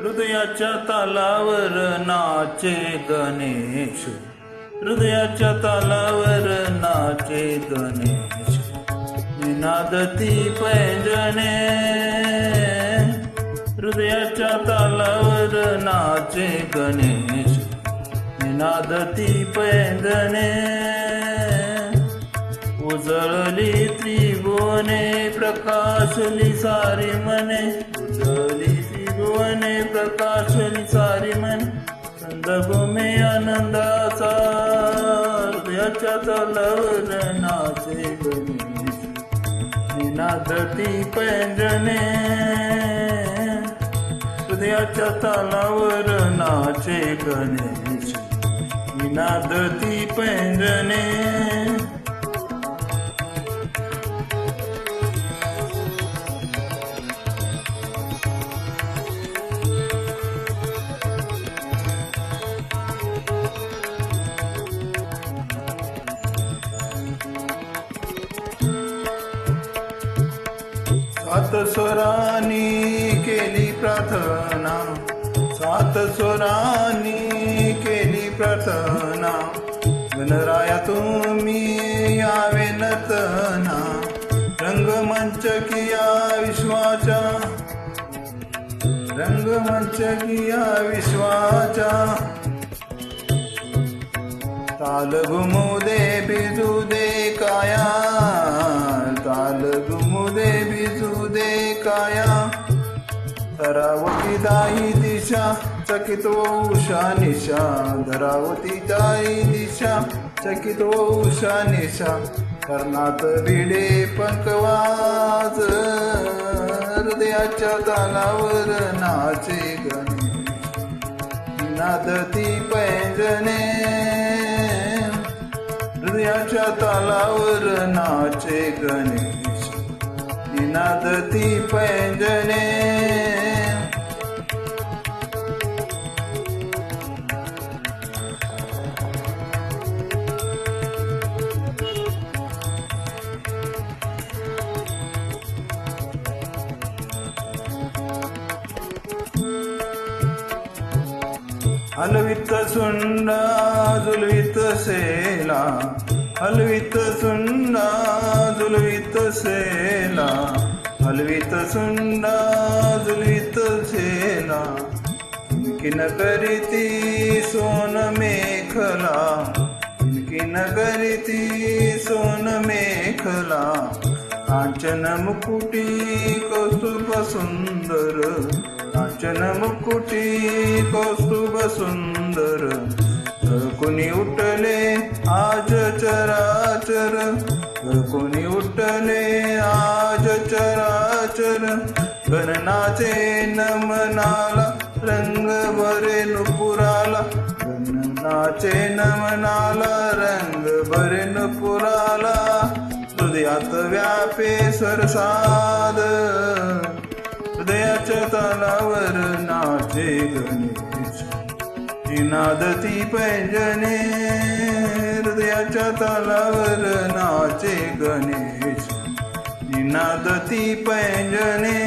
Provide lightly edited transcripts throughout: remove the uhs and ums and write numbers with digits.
हृदयाच्या तालावर नाचे गणेश, हृदयाच्या तालावर नाचे गणेश, निनादती पैंजणे. हृदयाच्या तालावर नाचे गणेश, निनादती पैंजणे. उजळली त्रिभुवने, प्रकाशली सारी मने, उजळली त्रिभुवने, प्रकाशली सारी मने. संदभूमी आनंदाचा, हृदयाच्या तालावर नाचे गणेश, निनादती पैंजणे. हृदयाच्या तालावर नाचे गणेश, निनादती पैंजणे. सात स्वरांनी केली प्रार्थना, सात स्वरांनी केली प्रार्थना. गणराया तुम्ही यावे नतना, रंगमंच किया विश्वाचा, रंगमंच किया विश्वाचा. ताल घुमू दे भिजू दे काया, ताल घुमू दे भिजू दे काया. धरावती दाही दिशा, चकित उषा निशा. धरावती दाही दिशा, चकित उषा निशा. कर्णात भिडे पंकवाज, हृदयाच्या तालावर नाचे गणेश, निनादती पैंजणे. हृदयाच्या तालावर नाचे गणेश, निनादती पैंजणे. हलवित सुंडा झुलवित सेला, हलवित सुंडा झुलवित सेला. हलवित सुंडा झुलवित सेला. किनकिन करीती सोन मेखला, किनकिन करीती सोन मेखला. कांचन मुकुटी कौस्तुभ सुंदर, कांचन मुकुटी कौस्तुभ सुंदर. कोणी उठले आज चराचर, कोणी उठले आज चराचर. गणनाचे नमनाला रंग भरे नुपुराला, गणनाचे नमनाला रंग भरे नुपुराला. हृदयात व्यापे सरसाद, हृदयाच्या तालावर नाचे गणेश, निनादती पैंजणे. हृदयाच्या तालावर नाचे गणेश, निनादती पैंजणे.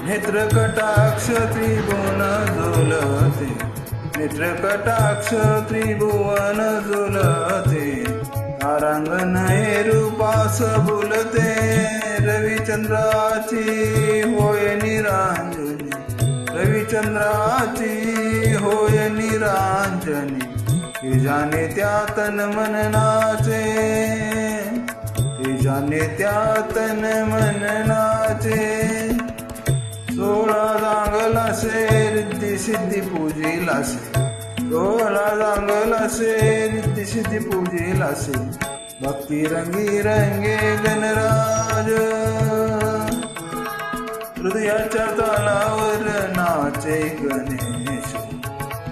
नेत्र कटाक्ष त्रिभुवन झुलते, नेत्र कटाक्ष त्रिभुवन झुलते. तारांगण हे रूपास भुलते, रविचंद्राची होय निरांजनी, रविचंद्राची होय निरांजनी. हे जाने त्या तन मन नाचे, हे जाने त्या तन मन नाचे. 16 रांगला से रिद्धी सिद्धी पूजिला से, डोला जांगलासे नित्य सिद्धी पूजेलासे भक्ती रंगी रंगे गणराज हृदयाच्या तालावर नाचे गणेश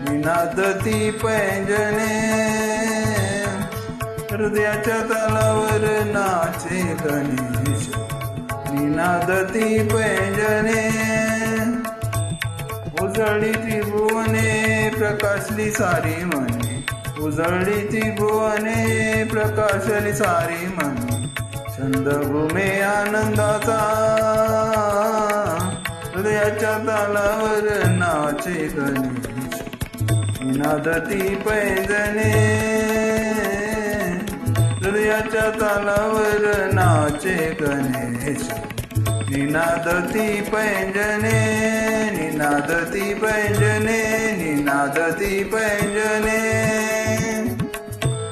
निनादती पैंजने हृदयाच्या तालावर नाचे गणेश निनादती पैंजने उजळली त्रिभुवने प्रकाशली सारी मने उजळली त्रिभुवने प्रकाशली सारी मने छंद भूमे आनंदाचा हृदयाच्या तालावर नाचे गणेश निनादती पैंजने हृदयाच्या तालावर नाचे गणेश निनादती पैंजने निनादती पैंजने निनादती पैंजने